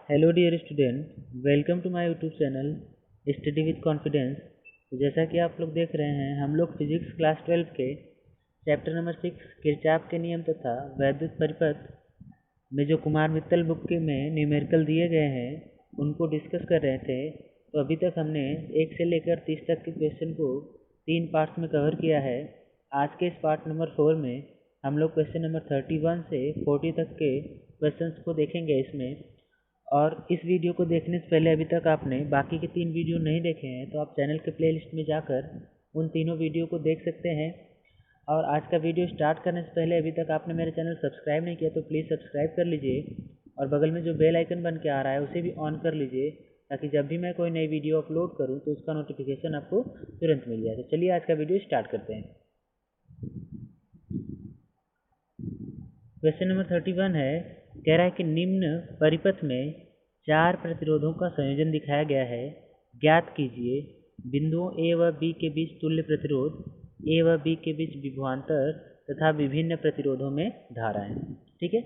Hello dear student, welcome to my YouTube channel study with confidence. तो जैसा कि आप लोग देख रहे हैं, हम लोग फिजिक्स क्लास 12 के चैप्टर नंबर 6 किरचॉफ के नियम तथा वैद्युत परिपथ में जो कुमार मित्तल बुक के में न्यूमेरिकल दिए गए हैं उनको डिस्कस कर रहे थे। तो अभी तक हमने 1 से लेकर 30 तक के क्वेश्चन को 3 पार्ट्स में कवर किया है। आज के इस पार्ट नंबर 4 में हम लोग क्वेश्चन नंबर 31 से 40 तक के क्वेश्चंस को देखेंगे इसमें। और इस वीडियो को देखने से पहले अभी तक आपने बाकी के 3 वीडियो नहीं देखे हैं तो आप चैनल के प्लेलिस्ट में जाकर उन तीनों वीडियो को देख सकते हैं। और आज का वीडियो स्टार्ट करने से पहले अभी तक आपने मेरे चैनल सब्सक्राइब नहीं किया तो प्लीज़ सब्सक्राइब कर लीजिए और बगल में जो बेल आइकन बन के आ रहा है उसे भी ऑन कर लीजिए ताकि जब भी मैं कोई नई वीडियो अपलोड करूँ तो उसका नोटिफिकेशन आपको तुरंत मिल जाए। तो चलिए आज का वीडियो स्टार्ट करते हैं। क्वेश्चन नंबर 31 है, कह रहा है कि निम्न परिपथ में 4 प्रतिरोधों का संयोजन दिखाया गया है। ज्ञात कीजिए बिंदुओं ए व बी के बीच तुल्य प्रतिरोध, ए व बी के बीच विभवांतर तथा विभिन्न प्रतिरोधों में धाराएं। ठीक है,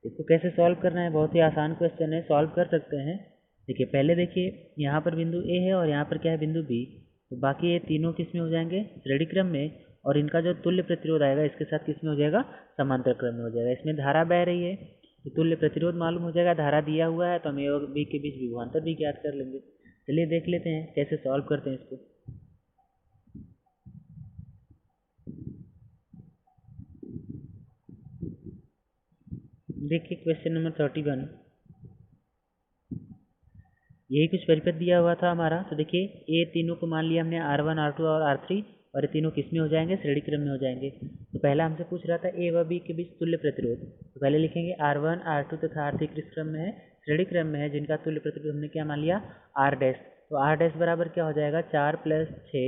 इसको कैसे सॉल्व करना है? बहुत ही आसान क्वेश्चन है, सॉल्व कर सकते हैं। देखिए पहले देखिए यहाँ पर बिंदु ए है और यहाँ पर क्या है बिंदु बी। तो बाकी ये तीनों किस में हो जाएंगे? श्रेणी क्रम में। और इनका जो तुल्य प्रतिरोध आएगा इसके साथ किस में हो जाएगा? समांतर क्रम में हो जाएगा। इसमें धारा बह रही है तो तुल्य प्रतिरोध मालूम हो जाएगा, धारा दिया हुआ है तो हम ए और बी के बीच विभवांतर भी ज्ञात कर लेंगे। चलिए देख लेते हैं कैसे सॉल्व करते हैं इसको। देखिए क्वेश्चन नंबर 31, यही कुछ परिपथ दिया हुआ था हमारा। तो देखिए ये तीनों को मान लिया हमने R1, R2 और R3 और ये तीनों किस में हो जाएंगे? श्रेणी क्रम में हो जाएंगे। तो पहला हमसे पूछ रहा था ए व बी के बीच तुल्य प्रतिरोध। तो पहले लिखेंगे R1, R2 तथा R3 किस क्रम में है? श्रेणी क्रम में है, जिनका तुल्य प्रतिरोध हमने क्या मान लिया? R dash. तो R डैश बराबर क्या हो जाएगा? 4 + 6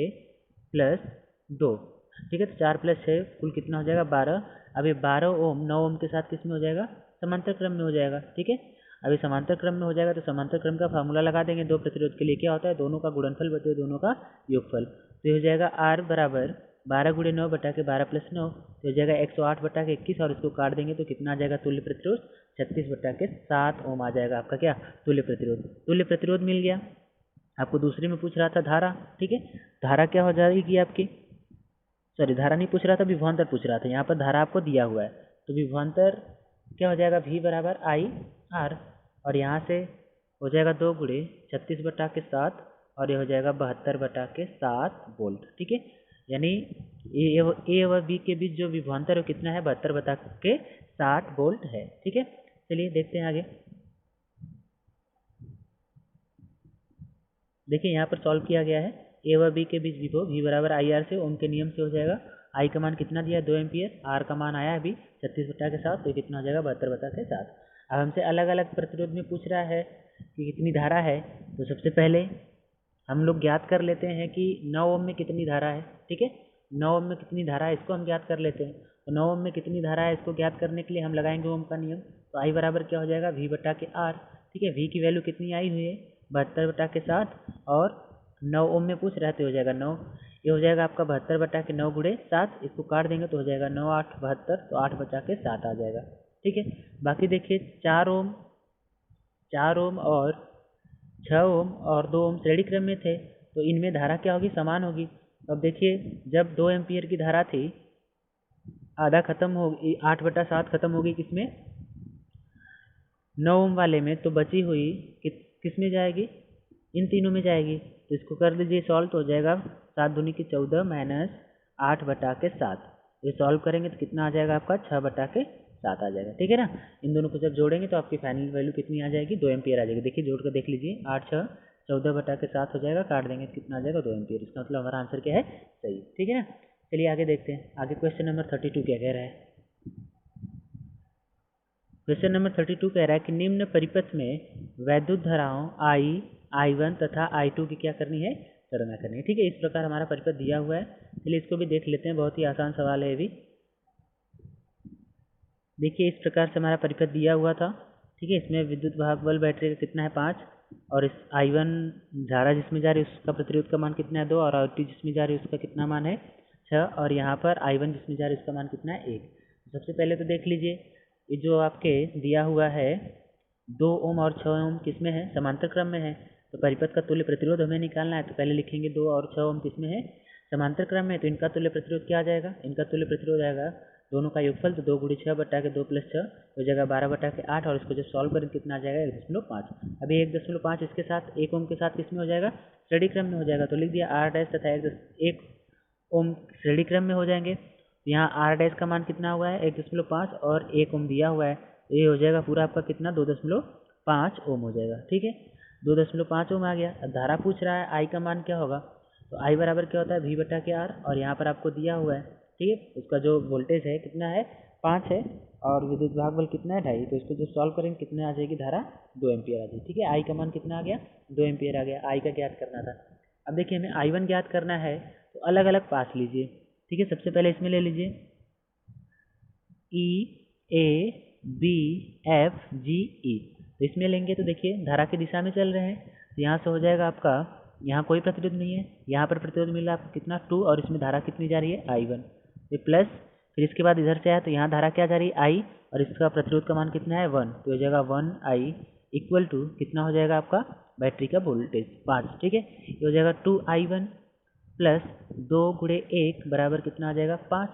+ 2। ठीक है, तो 4 + 6 कुल कितना हो जाएगा? 12। अब ये 12 ओम 9 ओम के साथ किस में हो जाएगा? समांतर क्रम में हो जाएगा। ठीक है, अभी समांतर क्रम में हो जाएगा तो समांतर क्रम का फार्मूला लगा देंगे। दो प्रतिरोध के लिए क्या होता है? दोनों का गुणनफल बटे दोनों का योगफल। तो ये हो जाएगा R बराबर 12 × 9 बटा के 12 + 9, तो हो जाएगा 108 बटा के 21 और इसको काट देंगे तो कितना आ जाएगा तुल्य प्रतिरोध? 36 बटा के 7 ओम आ जाएगा आपका क्या? तुल्य प्रतिरोध। तुल्य प्रतिरोध मिल गया। आपको दूसरे में पूछ रहा था धारा। ठीक है, धारा क्या हो जाएगी आपकी? सॉरी, धारा नहीं पूछ रहा था, विभवांतर पूछ रहा था। यहाँ पर धारा आपको दिया हुआ है तो विभवांतर क्या हो जाएगा? V बराबर IR और यहाँ से हो जाएगा 2 × 36 बटा के 7 और ये हो जाएगा 72 बटा के 7 वोल्ट। ठीक है, यानी ए व बी के बीच जो विभवांतर है कितना है? 72 बटा के 7 वोल्ट है। ठीक है, चलिए देखते हैं आगे। देखिए यहाँ पर सॉल्व किया गया है। ए व बी के बीच विभव V बराबर IR से ओम के नियम से हो जाएगा। I का मान कितना दिया है? 2 एम्पियर। R का मान आया है अभी 36 बटा के 7, तो कितना हो जाएगा? 72 बटा के 7। अब हमसे अलग अलग प्रतिरोध में पूछ रहा है कि कितनी धारा है। तो सबसे पहले हम लोग ज्ञात कर लेते हैं कि 9 ओम में कितनी धारा है। ठीक है, 9 ओम में कितनी धारा है इसको हम ज्ञात कर लेते हैं। तो 9 ओम में कितनी धारा है इसको ज्ञात करने के लिए हम लगाएंगे ओम का नियम। तो I बराबर क्या हो जाएगा? V बटा के R। ठीक है, V की वैल्यू कितनी आई हुई है? 72 बटा के 7 और 9 ओम में पूछ रहा है तो हो जाएगा 9। ये हो जाएगा आपका 72 बटा के 9 × 7, इसको काट देंगे तो हो जाएगा 9 8 72, तो 8 बचा के 7 आ जाएगा। ठीक है, बाकी देखिए 4 ओम और 6 ओम और 2 ओम श्रेणी क्रम में थे तो इनमें धारा क्या होगी? समान होगी। तो अब देखिए जब 2 एम्पियर की धारा थी, आधा खत्म होगी, 8 बटा 7 खत्म होगी किसमें? 9 ओम वाले में। तो बची हुई किस में जाएगी? इन तीनों में जाएगी। तो इसको कर लीजिए सॉल्व, तो हो जाएगा 7 दूनी की 14 माइनस 8 बटा के 7। ये सॉल्व करेंगे तो कितना आ जाएगा आपका? 6 बटा के 7 आ जाएगा। ठीक है ना, इन दोनों को जब जोड़ेंगे तो आपकी फाइनल वैल्यू कितनी आ जाएगी? 2 एम्पियर आ जाएगी। देखिए जोड़ कर देख लीजिए, 8 6 14 बटा के 7 हो जाएगा, काट देंगे तो कितना आ जाएगा? 2 एम्पियर। इसका मतलब हमारा आंसर क्या है? सही। ठीक है ना, चलिए आगे देखते हैं। आगे क्वेश्चन नंबर 32 क्या कह रहा है? क्वेश्चन नंबर 32 कह रहा है कि निम्न परिपथ में वैद्युत धाराओं I1 तथा I2 की क्या करनी है? गणना करनी है। ठीक है, इस प्रकार हमारा परिपथ दिया हुआ है। चलिए इसको भी देख लेते हैं, बहुत ही आसान सवाल है ये भी। देखिए इस प्रकार से हमारा परिपथ दिया हुआ था। ठीक है, इसमें विद्युत वाहक बल बैटरी का कितना है? 5 और इस I1 धारा जिसमें जा रही है उसका प्रतिरोध का मान कितना है? 2 और I2 जिसमें जा रही है उसका कितना मान है? 6 और यहाँ पर I1 जिसमें जा रही है उसका मान कितना है? 1। सबसे पहले तो देख लीजिए ये जो आपके दिया हुआ है 2 ओम और 6 ओम किस में है, समांतर क्रम में है। तो परिपथ का तुल्य प्रतिरोध हमें निकालना है, तो पहले लिखेंगे 2 और 6 ओम किस में है, समांतर क्रम में। तो इनका तुल्य प्रतिरोध क्या आ जाएगा, इनका तुल्य प्रतिरोध आएगा दोनों का योगफल, तो 2 गुणी 6 बटा के 2 प्लस 6 हो जाएगा 12 बटा के 8, और इसको जब सॉल्व करें कितना आ जाएगा 1.5। अभी 1.5 इसके साथ 1 ओम के साथ किस में हो जाएगा, श्रेणी क्रम में हो जाएगा। तो लिख दिया आर डैश तथा 1 ओम श्रेणी क्रम में हो जाएंगे। यहाँ आर डैश का मान कितना हुआ है 1.5 और 1 ओम दिया हुआ है, तो ये हो जाएगा पूरा आपका कितना 2.5 ओम हो जाएगा। ठीक है, 2.5 ओम आ गया। अब धारा पूछ रहा है आई का मान क्या होगा, तो आई बराबर क्या होता है V बटा के आर, और यहाँ पर आपको दिया हुआ है। ठीक है, उसका जो वोल्टेज है कितना है 5 है, और विद्युत भाग बल कितना है 2.5। तो इसको जो सॉल्व करेंगे कितने आ जाएगी धारा 2 एम्पियर आ जाएगी। ठीक है, आई का मान कितना आ गया 2 एम्पियर आ गया, आई का ज्ञात करना था। अब देखिए हमें I1 ज्ञात करना है, तो अलग अलग पास लीजिए। ठीक है, सबसे पहले इसमें ले लीजिए E A B F G E, तो इसमें लेंगे तो देखिए धारा की दिशा में चल रहे हैं, तो यहाँ से हो जाएगा आपका, यहाँ कोई प्रतिरोध नहीं है, यहाँ पर प्रतिरोध मिला आपको कितना 2, और इसमें धारा कितनी जा रही है I1, ये प्लस, फिर इसके बाद इधर से आया तो यहाँ धारा क्या जा रही है I, और इसका प्रतिरोध का मान कितना है 1, तो हो जाएगा 1I इक्वल टू कितना हो जाएगा आपका बैटरी का वोल्टेज 5। ठीक है, ये हो जाएगा 2I1 प्लस 2 गुणे 1 बराबर कितना आ जाएगा 5।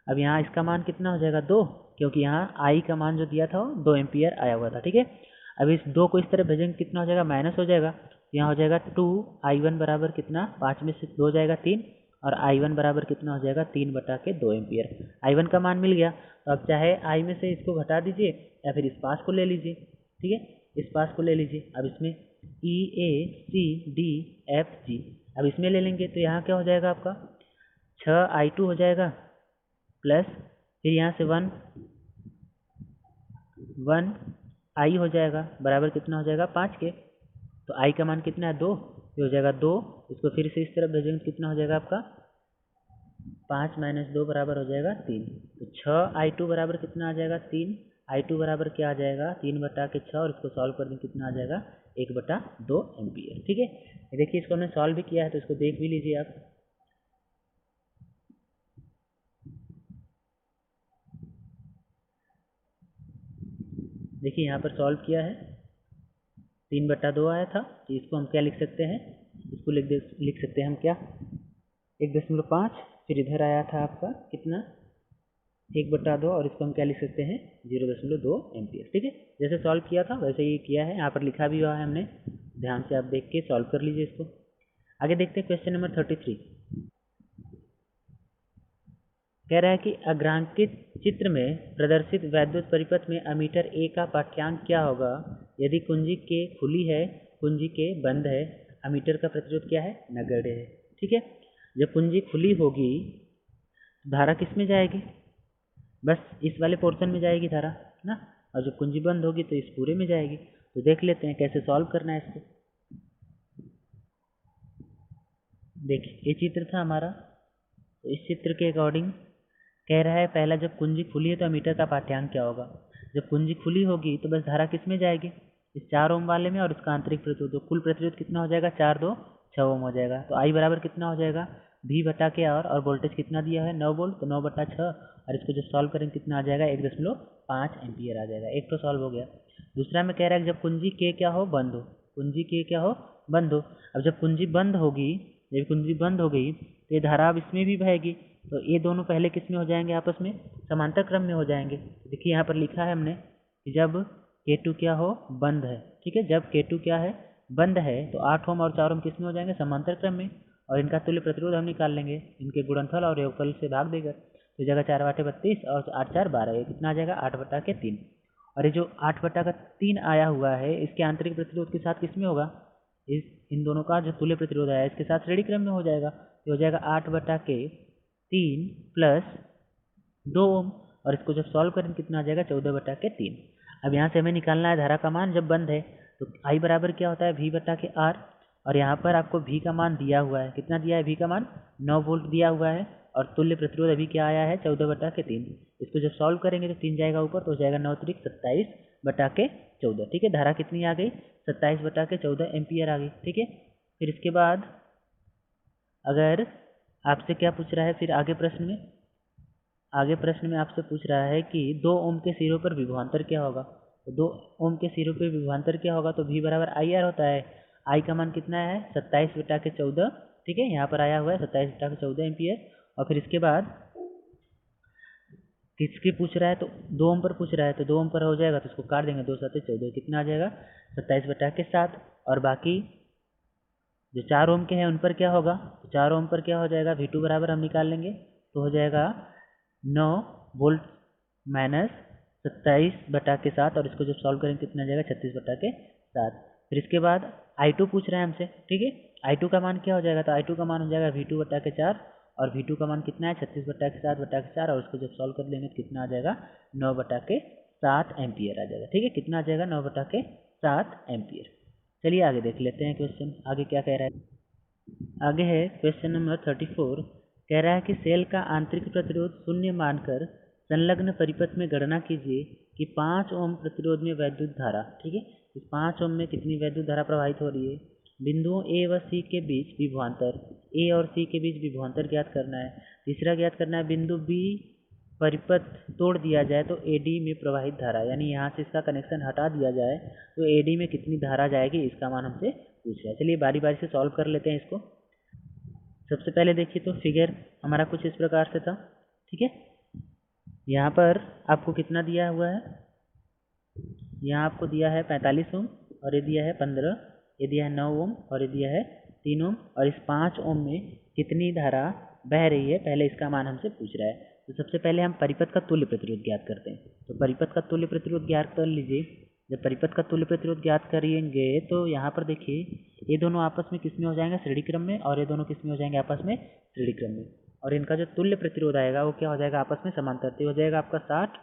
अब यहाँ इसका मान कितना हो जाएगा 2, क्योंकि यहाँ आई का मान जो दिया था वो 2 एम्पियर आया हुआ था। ठीक है, अब इस 2 को इस तरफ भेजेंगे कितना हो जाएगा माइनस हो जाएगा, यहाँ हो जाएगा 2I1 बराबर कितना 5 में से 2 जाएगा 3, और I1 बराबर कितना हो जाएगा 3 बटा के 2 एम्पियर। I1 का मान मिल गया, तो अब चाहे I में से इसको घटा दीजिए या फिर इस पास को ले लीजिए। ठीक है, इस पास को ले लीजिए। अब इसमें E A C D F G, अब इसमें ले लेंगे तो यहाँ क्या हो जाएगा आपका 6I2 हो जाएगा, प्लस फिर यहाँ से 1 हो जाएगा बराबर कितना हो जाएगा 5 के। तो I का मान कितना है 2, ये हो जाएगा 2, इसको फिर से इस तरफ भेजेंगे कितना हो जाएगा आपका 5 माइनस 2 बराबर हो जाएगा 3। तो 6I2 बराबर कितना आ जाएगा 3, I2 बराबर क्या आ जाएगा 3 बटा के 6, और इसको सॉल्व कर दें कितना आ जाएगा 1/2 एम्पियर। ठीक है, देखिए इसको हमने सॉल्व भी किया है, तो इसको देख भी लीजिए आप। देखिए यहाँ पर सॉल्व किया है, 3/2 आया था, तो इसको हम क्या लिख सकते हैं, इसको लिख सकते हैं हम क्या 1.5, फिर इधर आया था आपका कितना 1/2, और इसको हम क्या लिख सकते हैं 0.2 एम्पियर। ठीक है, जैसे सॉल्व किया था वैसे ही किया है, यहाँ पर लिखा भी हुआ है हमने, ध्यान से आप देख के सॉल्व कर लीजिए इसको। आगे देखते हैं क्वेश्चन नंबर 33। कह रहा है कि अग्रांकित चित्र में प्रदर्शित वैद्युत परिपथ में अमीटर ए का पाठ्यांक क्या होगा यदि कुंजी के खुली है, कुंजी के बंद है, अमीटर का प्रतिरोध क्या है नगण्य है। ठीक है, जब कुंजी खुली होगी धारा किस में जाएगी, बस इस वाले पोर्शन में जाएगी धारा ना, और जब कुंजी बंद होगी तो इस पूरे में जाएगी। तो देख लेते हैं कैसे सॉल्व करना है इसको। देखिए ये चित्र था हमारा, तो इस चित्र के अकॉर्डिंग कह रहा है पहला जब कुंजी खुली है तो अमीटर का पाठ्यांक क्या होगा। जब कुंजी खुली होगी तो बस धारा किस में जाएगी, इस 4 ओम वाले में, और इसका आंतरिक प्रतिरोध, तो कुल प्रतिरोध कितना हो जाएगा 4 2 6 ओम हो जाएगा। तो आई बराबर कितना हो जाएगा V बटा के आर, और वोल्टेज कितना दिया है 9 वोल्ट, तो 9/6, और इसको जब सॉल्व करेंगे कितना आ जाएगा 1.5 एम्पियर आ जाएगा। एक तो सॉल्व हो गया। दूसरा में कह रहा है जब कुंजी के क्या हो बंद हो, कुंजी के क्या हो बंद हो। अब जब कुंजी बंद होगी, जब कुंजी बंद हो गई तो ये धारा अब इसमें भी बहेगी, तो ये दोनों पहले किस में हो जाएंगे आपस में समांतर क्रम में हो जाएंगे। देखिए यहाँ पर लिखा है हमने कि जब K2 क्या हो बंद है। ठीक है, जब K2 क्या है बंद है तो 8 ओम और 4 ओम किस में हो जाएंगे समांतर क्रम में, और इनका तुल्य प्रतिरोध हम निकाल लेंगे इनके गुणनफल और योगफल से भाग देकर। तो जगह 4 8 32 और 8 4 12, ये कितना आ जाएगा 8/3। और ये जो 8/3 आया हुआ है इसके आंतरिक प्रतिरोध के साथ किस में होगा, इस इन दोनों का जो तुल्य प्रतिरोध आया इसके साथ श्रेणी क्रम में हो जाएगा। तो हो जाएगा 8/3 प्लस 2 ओम, और इसको जब सॉल्व करें कितना आ जाएगा 14/3। अब यहाँ से हमें निकालना है धारा का मान जब बंद है, तो आई बराबर क्या होता है V बटा के आर, और यहाँ पर आपको V का मान दिया हुआ है, कितना दिया है V का मान 9 वोल्ट दिया हुआ है, और तुल्य प्रतिरोध अभी क्या आया है 14/3। इसको जब सॉल्व करेंगे तो 3 जाएगा ऊपर, तो हो जाएगा 9 3 27/14। ठीक है, धारा कितनी आ गई 27/14 एम्पियर आ गई। ठीक है, फिर इसके बाद अगर आपसे क्या पूछ रहा है, फिर आगे प्रश्न में आपसे पूछ रहा है कि 2 ओम के सिरों पर विभवांतर क्या होगा। तो 2 ओम के सिरों पे विभवांतर क्या होगा, तो V बराबर आई आर होता है। आई का मान कितना है 27/14, ठीक है, यहाँ पर आया हुआ है 27/14 एम्पियर। और फिर इसके बाद किसके पूछ रहा है, तो 2 ओम पर पूछ रहा है, तो 2 ओम पर हो जाएगा तो इसको काट देंगे, 2 7 14, कितना आ जाएगा 27/7। और बाकी जो 4 ओम के हैं उन पर क्या होगा, तो 4 ओम पर क्या हो जाएगा, V2 बराबर हम निकाल लेंगे, तो हो जाएगा 9 वोल्ट माइनस 27/7, और इसको जब सॉल्व करेंगे कितना आ जाएगा 36/7। फिर इसके बाद I2 पूछ रहे हैं हमसे, ठीक है, I2 का मान क्या हो जाएगा, तो I2 का मान हो जाएगा V2/4, और V2 का मान कितना है 36/7/4, और उसको जब सॉल्व कर लेंगे तो कितना आ जाएगा 9/7 एम्पियर आ जाएगा, ठीक है, कितना आ जाएगा 9/7 एम्पियर। चलिए आगे देख लेते हैं क्वेश्चन, आगे क्या कह रहा है। आगे है क्वेश्चन नंबर 34, कह रहा है कि सेल का आंतरिक प्रतिरोध शून्य मानकर संलग्न परिपथ में गणना कीजिए कि 5 ओम प्रतिरोध में वैद्युत धारा, ठीक है, इस 5 ओम में कितनी वैद्युत धारा प्रवाहित हो रही है। बिंदुओं ए व सी के बीच विभवांतर, ए और सी के बीच विभवांतर ज्ञात करना है। तीसरा ज्ञात करना है बिंदु बी परिपथ तोड़ दिया जाए तो एडी में प्रवाहित धारा, यानी यहाँ से इसका कनेक्शन हटा दिया जाए तो एडी में कितनी धारा जाएगी, इसका मान हमसे पूछ रहा है। चलिए बारी बारी से सॉल्व कर लेते हैं इसको। सबसे पहले देखिए तो फिगर हमारा कुछ इस प्रकार से था, ठीक है, यहाँ पर आपको कितना दिया हुआ है, यहाँ आपको दिया है 45 ओम, और ये दिया है 15, ये दिया है 9 ओम, और ये दिया है 3 ओम, और इस 5 ओम में कितनी धारा बह रही है, पहले इसका मान हमसे पूछ रहा है। तो सबसे पहले हम परिपथ का तुल्य प्रतिरोध ज्ञात करते हैं। तो परिपथ का तुल्य प्रतिरोध ज्ञात कर लीजिए। जब परिपथ का तुल्य प्रतिरोध ज्ञात करेंगे तो यहाँ पर देखिए ये दोनों आपस में किस में हो जाएंगे, श्रेणी क्रम में, और ये दोनों किस में हो जाएंगे, आपस में श्रेणी क्रम में। और इनका जो तुल्य प्रतिरोध आएगा वो क्या हो जाएगा, आपस में समांतर, तो हो जाएगा आपका 60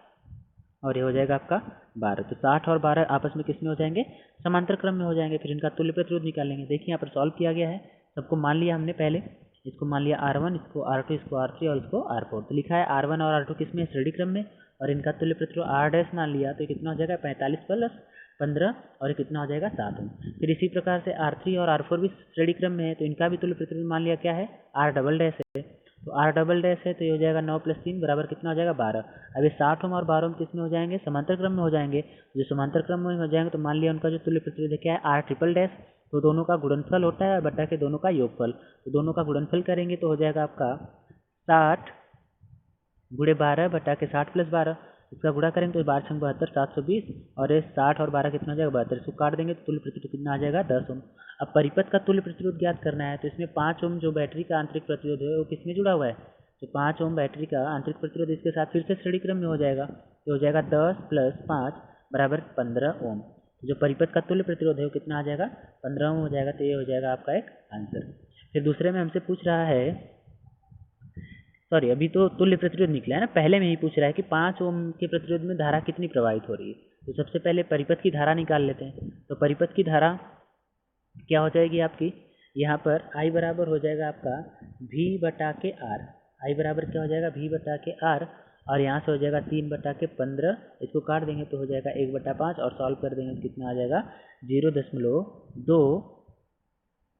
और ये हो जाएगा आपका 12। तो 60 और 12 आपस में किस में हो जाएंगे, समांतर क्रम में हो जाएंगे। फिर इनका तुल्य प्रतिरोध निकालेंगे। देखिए यहाँ पर सॉल्व किया गया है, सबको मान लिया हमने पहले, इसको मान लिया R1, इसको R2, इसको R3 और इसको R4। तो लिखा है R1 और R2 किस में, श्रेणी क्रम में, और इनका तुल्य प्रतिरोध R डैश मान लिया तो कितना हो जाएगा 45 + 15, और ये कितना हो जाएगा 7 ओम। फिर इसी प्रकार से R3 और R4 भी श्रेणी क्रम में है तो इनका भी तुल्य प्रतिरोध मान लिया क्या है, R डबल डैश है, तो R डबल डैश है तो ये हो जाएगा 9 + 3 बराबर कितना हो जाएगा 12। अब ये 60 ओम और 12 ओम किस में हो जाएंगे, समांतर क्रम में हो जाएंगे। जो समांतर क्रम में हो जाएंगे तो मान लिया उनका जो तुल्य प्रतिरोध क्या है R ट्रिपल डैश, तो दोनों का गुणनफल होता है बटा के दोनों का योगफल, तो दोनों का गुणनफल करेंगे तो हो जाएगा आपका 60 × 12 बटा के 60 + 12, इसका गुणा करेंगे तो 12 × 72 720, और ये 60 और 12 कितना हो जाएगा 72, इसको काट देंगे तो तुल्य प्रतिरोध कितना आ जाएगा 10 ओम। अब परिपथ का तुल्य प्रतिरोध ज्ञात करना है तो इसमें 5 ओम जो बैटरी का आंतरिक प्रतिरोध है वो किसमें जुड़ा हुआ है, तो 5 ओम बैटरी का आंतरिक प्रतिरोध इसके साथ फिर से श्रेणी क्रम में हो जाएगा, तो हो जाएगा 10 + 5 बराबर 15 ओम। जो परिपथ का तुल्य प्रतिरोध है वो कितना आ जाएगा 15 ओम हो जाएगा, तो ये हो जाएगा आपका एक आंसर। फिर दूसरे में हमसे पूछ रहा है, सॉरी अभी तो तुल्य प्रतिरोध निकला है ना, पहले में ही पूछ रहा है कि 5 ओम के प्रतिरोध में धारा कितनी प्रवाहित हो रही है। तो सबसे पहले परिपथ की धारा निकाल लेते हैं। तो परिपथ की धारा क्या हो जाएगी आपकी, यहाँ पर I बराबर हो जाएगा आपका V/R, I बराबर क्या हो जाएगा V/R, और यहाँ से हो जाएगा 3/15, इसको काट देंगे तो हो जाएगा 1/5, और सॉल्व कर देंगे तो कितना आ जाएगा 0.2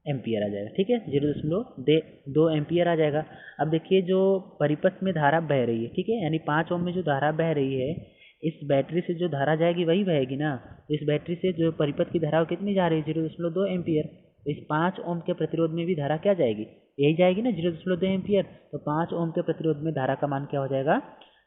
एम्पियर आ जाएगा, ठीक है, 0.2 एम्पियर आ जाएगा। अब देखिए जो परिपथ में धारा बह रही है, ठीक है, यानी 5 ओम में जो धारा बह रही है इस बैटरी से जो धारा जाएगी वही बहेगी ना, तो इस बैटरी से जो परिपथ की धारा कितनी जा रही है 0.2 एम्पियर, तो इस 5 ओम के प्रतिरोध में भी धारा क्या जाएगी, यही जाएगी ना 0.2 एम्पियर, तो 5 ओम के प्रतिरोध में धारा का मान क्या हो जाएगा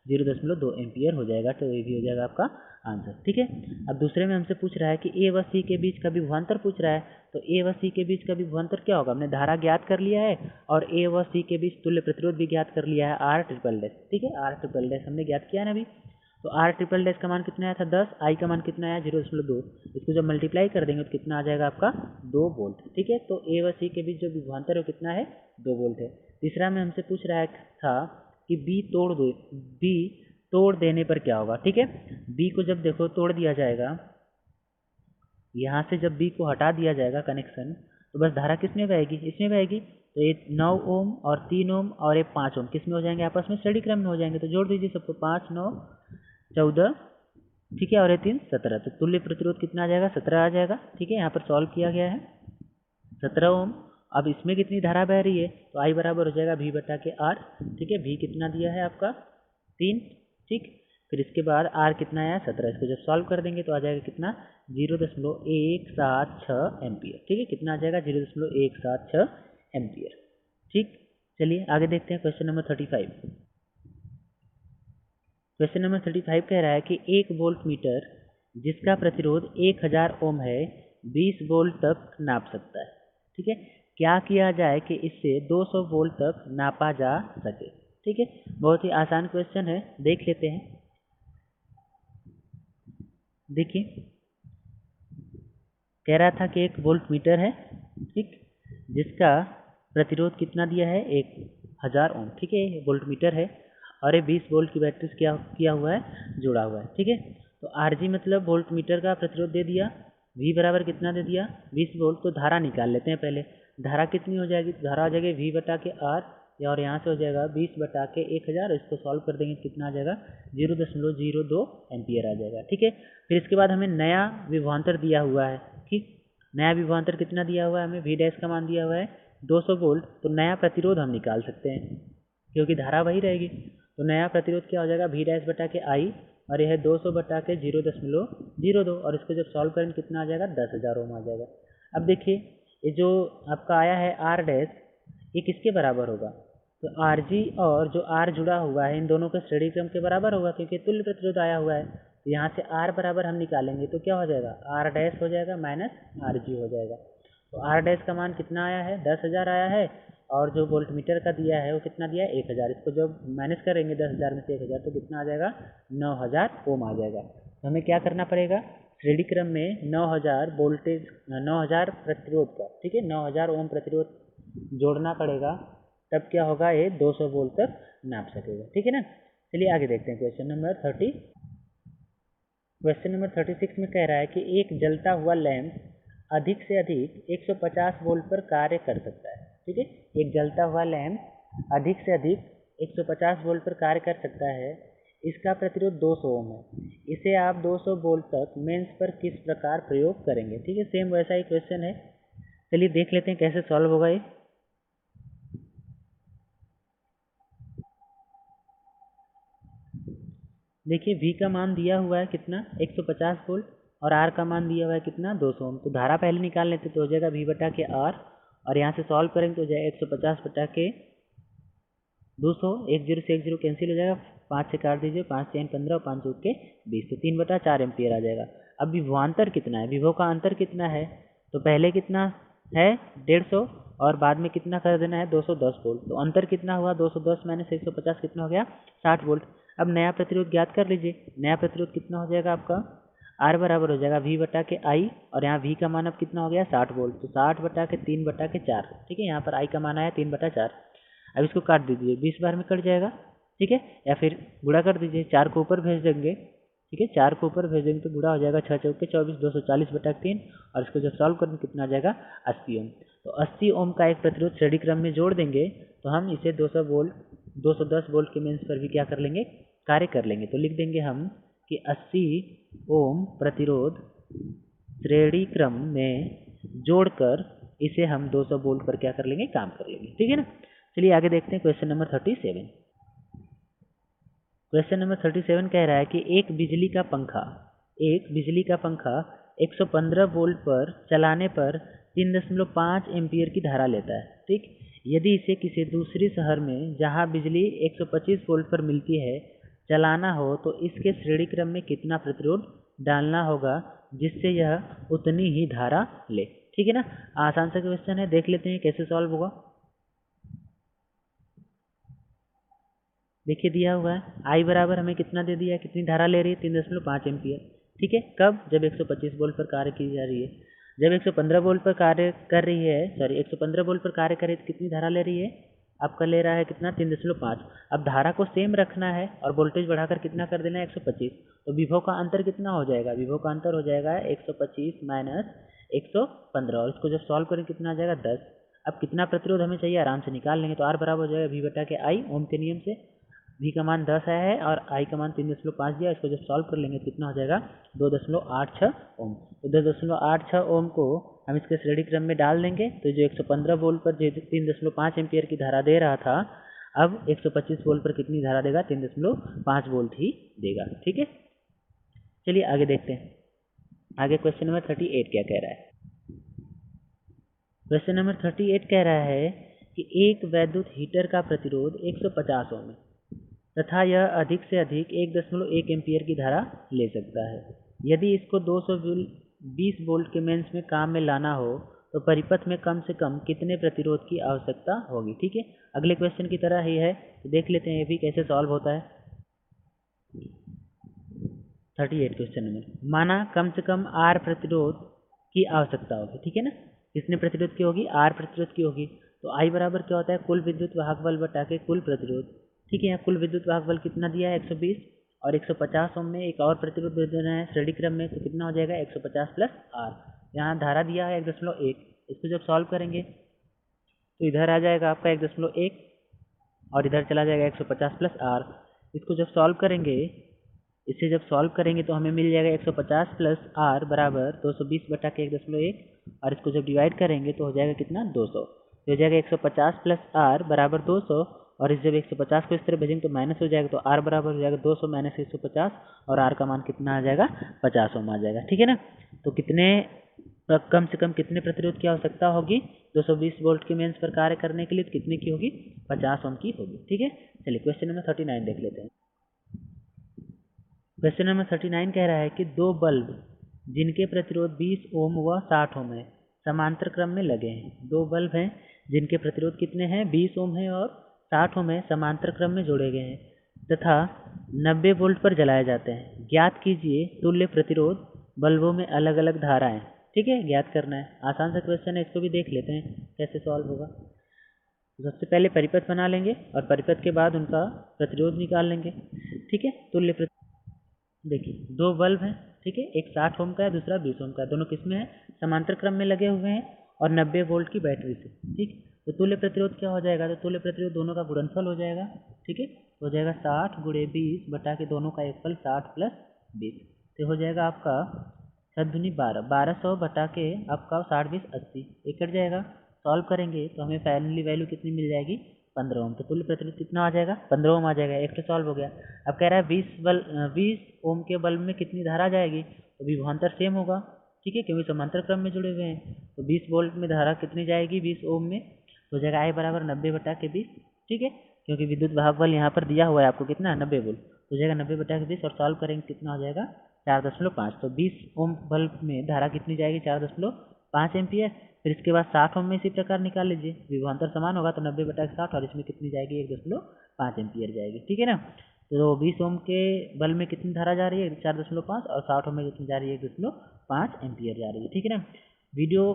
0.2 एम्पियर हो जाएगा, तो ये भी हो जाएगा आपका आंसर, ठीक है। अब दूसरे में हमसे पूछ रहा है कि ए व सी के बीच का विभवांतर पूछ रहा है, तो ए व सी के बीच का विभवांतर क्या होगा, हमने धारा ज्ञात कर लिया है और ए व सी के बीच तुल्य प्रतिरोध भी ज्ञात कर लिया है R ट्रिपल डैश, ठीक है, R ट्रिपल डैश हमने ज्ञात किया ना अभी। तो R ट्रिपल डैश का मान कितना आया था 10, I का मान कितना आया 0.2, इसको जब मल्टीप्लाई कर देंगे तो कितना आ जाएगा आपका 2 वोल्ट, ठीक है। तो ए व सी के बीच जो विभवांतर है वो कितना है 2 वोल्ट है। तीसरा में हमसे पूछ रहा था कि बी तोड़ देने पर क्या होगा, ठीक है। बी को जब देखो तोड़ दिया जाएगा, यहाँ से जब बी को हटा दिया जाएगा कनेक्शन, तो बस धारा किस में बहेगी, इसमें बहेगी। तो ये 9 ओम और 3 ओम और ये 5 ओम किस में हो जाएंगे, आपस में श्रेणी क्रम में हो जाएंगे। तो जोड़ दीजिए सबको, 5 9 14, ठीक है, और ये 3 17, तो तुल्य प्रतिरोध कितना आ जाएगा 17 आ जाएगा, ठीक है। यहाँ पर सॉल्व किया गया है 17 ओम। अब इसमें कितनी धारा बह रही है, तो I बराबर हो जाएगा V/R, ठीक है, V कितना दिया है आपका 3, ठीक। फिर इसके बाद आर कितना आया 17, इसको जब सॉल्व कर देंगे तो आ जाएगा कितना 0.176 एम्पियर। ठीक है, कितना आ जाएगा 0.176 एम्पियर। ठीक, चलिए आगे देखते हैं क्वेश्चन नंबर 35। क्वेश्चन नंबर 35 कह रहा है कि एक वोल्ट मीटर जिसका प्रतिरोध 1000 ओम है 20 वोल्ट तक नाप सकता है। ठीक है, क्या किया जाए कि इससे 200 वोल्ट तक नापा जा सके। ठीक है, बहुत ही आसान क्वेश्चन है, देख लेते हैं। देखिए, कह रहा था कि एक वोल्ट मीटर है, ठीक, जिसका प्रतिरोध कितना दिया है 1000 ओम। ठीक है, वोल्ट मीटर है और ये 20 वोल्ट की बैटरी से क्या किया हुआ है, जुड़ा हुआ है। ठीक है, तो आरजी मतलब वोल्ट मीटर का प्रतिरोध दे दिया, वी बराबर कितना दे दिया 20 वोल्ट। तो धारा निकाल लेते हैं पहले। धारा कितनी हो जाएगी, धारा हो जाएगी वी बटा के आर, और यहाँ से हो जाएगा 20 बटा के 1000। इसको सॉल्व कर देंगे कितना आ जाएगा 0.02 एम्पियर आ जाएगा। ठीक है, फिर इसके बाद हमें नया विभवांतर दिया हुआ है। ठीक, नया विभवांतर कितना दिया हुआ है हमें, वी डैश का मान दिया हुआ है 200 वोल्ट। तो नया प्रतिरोध हम निकाल सकते हैं क्योंकि धारा वही रहेगी। तो नया प्रतिरोध क्या हो जाएगा वी डैश बटा के आई, और यह है 200 बटा के 0.02, और इसको जब सॉल्व करेंगे कितना आ जाएगा 10,000 ओम आ जाएगा। अब देखिए, ये जो आपका आया है आर डैश, ये किसके बराबर होगा, तो आर जी और जो आर जुड़ा हुआ है इन दोनों के श्रेणी क्रम के बराबर होगा क्योंकि तुल्य प्रतिरोध आया हुआ है। तो यहाँ से आर बराबर हम निकालेंगे तो क्या हो जाएगा आर डैश हो जाएगा माइनस आर जी हो जाएगा। तो आर डैश का मान कितना आया है 10,000 आया है, और जो वोल्ट मीटर का दिया है वो कितना दिया है 1000। इसको जब माइनस करेंगे 10,000 में से 1000 तो कितना आ जाएगा 9000 ओम आ जाएगा। तो हमें क्या करना पड़ेगा, श्रेणी क्रम में 9000 वोल्टेज 9000 प्रतिरोध का, ठीक है 9000 ओम प्रतिरोध जोड़ना पड़ेगा, तब क्या होगा ये 200 वोल्ट तक नाप सकेगा। ठीक है ना, चलिए आगे देखते हैं क्वेश्चन नंबर 30। क्वेश्चन नंबर 36 में कह रहा है कि एक जलता हुआ लैंप अधिक से अधिक 150 वोल्ट पर कार्य कर सकता है। ठीक है, एक जलता हुआ लैंप अधिक से अधिक 150 वोल्ट पर कार्य कर सकता है, इसका प्रतिरोध 200 ओम है, इसे आप 200 वोल्ट तक मेंस पर किस प्रकार प्रयोग करेंगे। ठीक है, सेम वैसा ही क्वेश्चन है, चलिए देख लेते हैं कैसे सॉल्व होगा ये। देखिए, V का मान दिया हुआ है कितना 150 वोल्ट, और R का मान दिया हुआ है कितना 200 ओम। तो धारा पहले निकाल लेते तो हो जाएगा V बटा के R, और यहाँ से सॉल्व करेंगे तो हो जाएगा 150 बटा के 200, 10 से 10 कैंसिल हो जाएगा, 5 से काट दीजिए, 5 3 15 और 5 के 20, तो 3/4 एम्पियर आ जाएगा। अब विभवांतर कितना है, विभव का अंतर कितना है, तो पहले कितना है 150 और बाद में कितना कर देना है 210 वोल्ट। तो अंतर कितना हुआ 210 माइनस 150 कितना हो गया 60 वोल्ट। अब नया प्रतिरोध ज्ञात कर लीजिए, नया प्रतिरोध कितना हो जाएगा आपका आर बराबर हो जाएगा वी बटा के आई, और यहाँ वी का मान अब कितना हो गया 60 वोल्ट, तो 60 बटा के 3/4। ठीक है, यहाँ पर आई का मान आया 3/4। अब इसको काट दीजिए, 20 बार में कट जाएगा। ठीक है, या फिर गुणा कर दीजिए, 4 को ऊपर भेज देंगे। ठीक है, 4 को ऊपर भेज देंगे तो गुणा हो जाएगा 6 चौके 24, 240 बटा 3, और इसको जब सॉल्व करेंगे कितना आ जाएगा 80 ओम। तो 80 ओम का एक प्रतिरोध श्रेणी क्रम में जोड़ देंगे तो हम इसे 200 वोल्ट 210 वोल्ट के मेंस पर भी क्या कर लेंगे, कार्य कर लेंगे। तो लिख देंगे हम कि 80 ओम प्रतिरोध श्रेणी क्रम में जोड़कर इसे हम 200 वोल्ट पर क्या कर लेंगे, काम कर लेंगे। ठीक है ना, चलिए आगे देखते हैं क्वेश्चन नंबर 37। क्वेश्चन नंबर 37 कह रहा है कि एक बिजली का पंखा 115 वोल्ट पर चलाने पर 3.5 एम्पियर की धारा लेता है। ठीक, यदि इसे किसी दूसरे शहर में जहां बिजली 125 वोल्ट पर मिलती है चलाना हो तो इसके श्रेणी क्रम में कितना प्रतिरोध डालना होगा जिससे यह उतनी ही धारा ले। ठीक है ना, आसान सा क्वेश्चन है, देख लेते हैं कैसे सॉल्व होगा। देखिए, दिया हुआ है आई बराबर हमें कितना दे दिया है, कितनी धारा ले रही है 3.5 एम्पियर। ठीक है, कब, जब 125 वोल्ट पर कार्य की जा रही है। जब 115 वोल्ट पर कार्य कर रही है, 115 वोल्ट पर कार्य कर रही है तो कितनी धारा ले रही है, आपका ले रहा है कितना 3.5। अब धारा को सेम रखना है और वोल्टेज बढ़ाकर कितना कर देना है 125। तो विभव का अंतर कितना हो जाएगा, विभव का अंतर हो जाएगा 125 माइनस 115, और इसको जब सॉल्व करें कितना आ जाएगा 10। अब कितना प्रतिरोध हमें चाहिए आराम से निकाल लेंगे, तो आर बराबर हो जाएगा वी बटा के आई, ओम के नियम से। वी का मान 10 आया है और आई का मान 3.5 दिया, इसको जब सॉल्व कर लेंगे कितना हो जाएगा 2.86 ओम। तो 2.86 ओम को हम इसके श्रेणी क्रम में डाल देंगे, तो जो 115 वोल्ट पर जो 3.5 एम्पियर की धारा दे रहा था अब 125 वोल्ट पर कितनी धारा देगा? 3.5 वोल्ट ही देगा। ठीक है, चलिए आगे देखते हैं। आगे क्वेश्चन नंबर 38 क्या कह रहा है? क्वेश्चन नंबर 38 कह रहा है कि एक वैद्युत हीटर का प्रतिरोध 150 ओम है तथा यह अधिक से अधिक 1.1 एम्पीयर की धारा ले सकता है। यदि इसको 220 वोल्ट के मेंस में काम में लाना हो तो परिपथ में कम से कम कितने प्रतिरोध की आवश्यकता होगी? ठीक है, अगले क्वेश्चन की तरह ही है, तो देख लेते हैं ये भी कैसे सॉल्व होता है। 38 क्वेश्चन नंबर, माना कम से कम R प्रतिरोध की आवश्यकता होगी। ठीक है ना, कितने प्रतिरोध की होगी? R प्रतिरोध की होगी। तो I बराबर क्या होता है? कुल विद्युत वाहक बल बटा के कुल प्रतिरोध। ठीक है, यहाँ कुल विद्युत वाहक बल कितना दिया है? 120, और 150 ओम में एक और प्रतिरोध दे देना है श्रेणी क्रम में, तो कितना हो जाएगा? 150 प्लस R। यहाँ धारा दिया है 1.1, इसको जब सॉल्व करेंगे तो इधर आ जाएगा आपका 1.1 और इधर चला जाएगा 150 प्लस R। इसको जब सॉल्व करेंगे, इसे जब सॉल्व करेंगे तो हमें मिल जाएगा 150 प्लस R बराबर 220 बटा के 1.1, और इसको जब डिवाइड करेंगे तो हो जाएगा कितना? 200। तो हो जाएगा 150 प्लस R बराबर 200, और इस जब 150 को इस तरह भेजेंगे तो माइनस हो जाएगा, तो R बराबर हो जाएगा 200 माइनस 150, और R का मान कितना आ जाएगा? 50 ओम आ जाएगा। ठीक है ना, तो कितने कम से कम कितने प्रतिरोध की आवश्यकता होगी 220 वोल्ट के मेंस पर कार्य करने के लिए? तो कितने की होगी? 50 ओम की होगी। ठीक है, चलिए क्वेश्चन नंबर 39 देख लेते हैं। क्वेश्चन नंबर 39 कह रहा है कि दो बल्ब जिनके प्रतिरोध 20 ओम व 60 ओम है समांतर क्रम में लगे हैं। दो बल्ब हैं जिनके प्रतिरोध कितने हैं? 20 ओम है और 60 ओम है, समांतर क्रम में जोड़े गए हैं तथा 90 वोल्ट पर जलाए जाते हैं। ज्ञात कीजिए तुल्य प्रतिरोध बल्बों में अलग अलग धाराएं। ठीक है, ज्ञात करना है। आसान सा क्वेश्चन है, इसको भी देख लेते हैं कैसे सॉल्व होगा। सबसे पहले परिपथ बना लेंगे और परिपथ के बाद उनका प्रतिरोध निकाल लेंगे। ठीक है, तुल्य प्रतिरोध। देखिए दो बल्ब हैं, ठीक है, एक 60 ओम का है, दूसरा 20 ओम का है। दोनों किसमें है? समांतर क्रम में लगे हुए हैं और 90 वोल्ट की बैटरी से। ठीक, तो तुल्य प्रतिरोध क्या हो जाएगा? तो तुल्य प्रतिरोध दोनों का गुणनफल हो जाएगा। ठीक है, हो जाएगा 60 गुणे 20 बटा के दोनों का एक फल 60 प्लस 20, तो हो जाएगा आपका 7 दूनी 12, 1200 बटा के आपका 60 20 80, एक कट जाएगा। सॉल्व करेंगे तो हमें फाइनली वैल्यू कितनी मिल जाएगी? 15 ओम। तो तुल्य प्रतिरोध कितना आ जाएगा? 15 ओम आ जाएगा। एक तो सॉल्व हो गया। अब कह रहा है 20 ओम के बल्ब में कितनी धारा जाएगी? तो विभवांतर सेम होगा। ठीक है, क्योंकि समांतर क्रम में जुड़े हुए हैं। तो 20 वोल्ट में धारा कितनी जाएगी 20 ओम में? तो हो जाएगा आई बराबर 90 बटा के 20। ठीक है, क्योंकि विद्युत वाहक बल यहाँ पर दिया हुआ है आपको कितना? 90 वोल्ट। तो हो जाएगा 90 बटा के 20, और सॉल्व करेंगे कितना हो जाएगा? 4.5। तो 20 ओम बल्ब में धारा कितनी जाएगी? 4.5 एम्पियर। फिर इसके बाद 60 ओम में इसी प्रकार निकाल लीजिए, विभवांतर समान होगा तो 90 बटा 60, और इसमें कितनी जाएगी? 1.5 एम्पियर जाएगी। ठीक है ना, तो 20 ओम के बल्ब में कितनी धारा जा रही है? 4.5, और 60 ओम में कितनी जा रही है? 1.5 एम्पियर जा रही है। ठीक है ना, वीडियो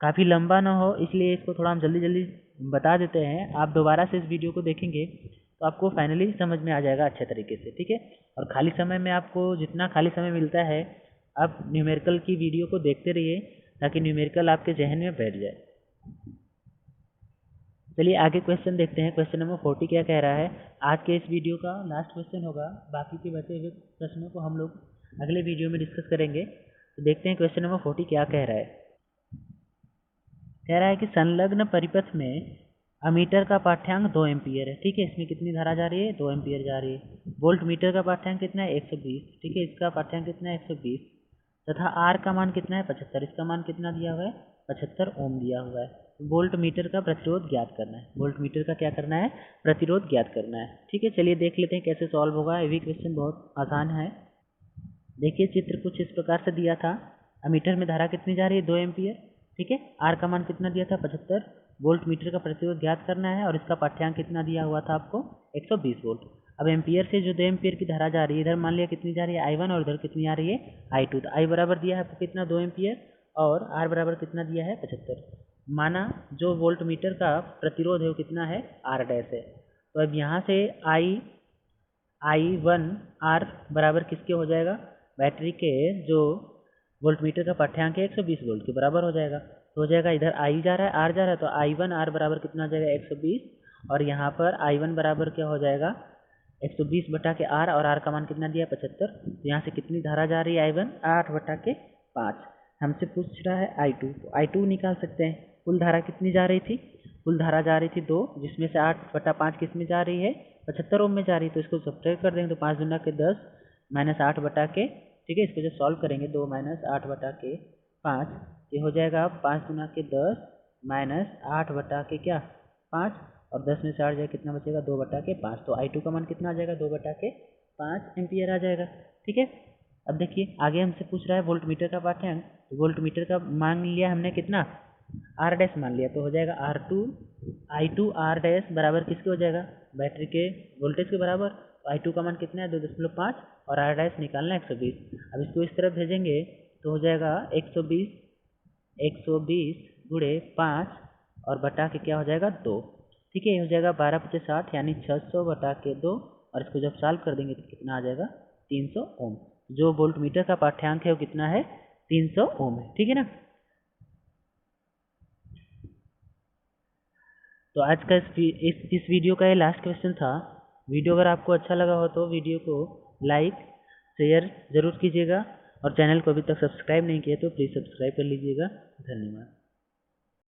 काफ़ी लंबा ना हो इसलिए इसको थोड़ा हम जल्दी जल्दी बता देते हैं। आप दोबारा से इस वीडियो को देखेंगे तो आपको फाइनली समझ में आ जाएगा अच्छे तरीके से। ठीक है, और खाली समय में आपको जितना खाली समय मिलता है आप न्यूमेरिकल की वीडियो को देखते रहिए ताकि न्यूमेरिकल आपके जहन में बैठ जाए। चलिए आगे क्वेश्चन देखते हैं। क्वेश्चन नंबर 40 क्या कह रहा है? आज के इस वीडियो का लास्ट क्वेश्चन होगा, बाकी के बचे हुए प्रश्नों को हम लोग अगले वीडियो में डिस्कस करेंगे। तो देखते हैं क्वेश्चन नंबर 40 क्या कह रहा है। कह रहा है कि संलग्न परिपथ में अमीटर का पाठ्यांक 2 एम्पियर है। ठीक है, इसमें कितनी धारा जा रही है? 2 एम्पियर जा रही है। वोल्ट मीटर का पाठ्यांक कितना है? 120। ठीक है, इसका पाठ्यांक कितना है? 120, तथा आर का मान कितना है? 75। इसका मान कितना दिया हुआ है? 75 ओम दिया हुआ है। वोल्ट मीटर का प्रतिरोध ज्ञात करना है। वोल्ट मीटर का क्या करना है? प्रतिरोध ज्ञात करना है। ठीक है, चलिए देख लेते हैं कैसे सॉल्व होगा। ये भी क्वेश्चन बहुत आसान है। देखिए चित्र कुछ इस प्रकार से दिया था। अमीटर में धारा कितनी जा रही है? 2 एम्पियर। ठीक है, आर का मान कितना दिया था? 75। वोल्ट मीटर का प्रतिरोध ज्ञात करना है, और इसका पाठ्यांक कितना दिया हुआ था आपको? 120 वोल्ट। अब एम्पियर से जो 2 एम्पियर की धारा जा रही है, इधर मान लिया कितनी जा रही है? I1, और इधर कितनी आ रही है? I2। तो I बराबर दिया है आपको कितना? 2 एम्पियर, और R बराबर कितना दिया है? 75। माना जो वोल्ट मीटर का प्रतिरोध है वो कितना है? R डैश है। तो अब यहाँ से I1 R बराबर किसके हो जाएगा? बैटरी के जो वोल्ट मीटर का पाठ्यांक है 120 वोल्ट के बराबर हो जाएगा। तो हो जाएगा इधर I जा रहा है, R जा रहा है, तो I1 R बराबर कितना हो जाएगा? 120, और यहाँ पर I1 बराबर क्या हो जाएगा? 120 बटा के R, और R का मान कितना दिया? 75। तो यहाँ से कितनी धारा जा रही है? I1 8 बटा के 5। हमसे पूछ रहा है I2, तो I2 निकाल सकते हैं। कुल धारा कितनी जा रही थी? कुल धारा जा रही थी 2, जिसमें से 8/5 किस में जा रही है, 75 ओम में जा रही है। तो इसको सब्ट्रैक्ट कर देंगे तो 5 दूना के 10 माइनस 8 के, ठीक है। इसको जब सॉल्व करेंगे 2 माइनस 8/5, ये हो जाएगा 5 दूना के 10 माइनस 8 क्या 5, और 10 में से 8 जाए कितना बचेगा 2/5। तो I2 का मान कितना आ जाएगा 2/5 एम्पियर आ जाएगा, ठीक है। अब देखिए आगे हमसे पूछ रहा है वोल्ट मीटर का पाठ्यांक। तो वोल्ट मीटर का मान लिया हमने कितना, आर डैश मान लिया। तो हो जाएगा I2 आर डैश बराबर किसके हो जाएगा, बैटरी के वोल्टेज के बराबर। तो I2 का मान कितना है 2.5 और आर डैश निकालना है 120। अब इसको इस तरफ भेजेंगे तो हो जाएगा 120 गुणे 5 और बटा के क्या हो जाएगा 2, ठीक है। ये हो जाएगा 12×5 = 60 यानी 600/2। और इसको जब सॉल्व कर देंगे तो कितना आ जाएगा 300 ओम। जो वोल्ट मीटर का पाठ्यांक है वो कितना है 300 ओम है, ठीक है ना। तो आज का इस वीडियो का ये लास्ट क्वेश्चन था। वीडियो अगर आपको अच्छा लगा हो तो वीडियो को लाइक शेयर ज़रूर कीजिएगा, और चैनल को अभी तक सब्सक्राइब नहीं किया तो प्लीज़ सब्सक्राइब कर लीजिएगा। धन्यवाद।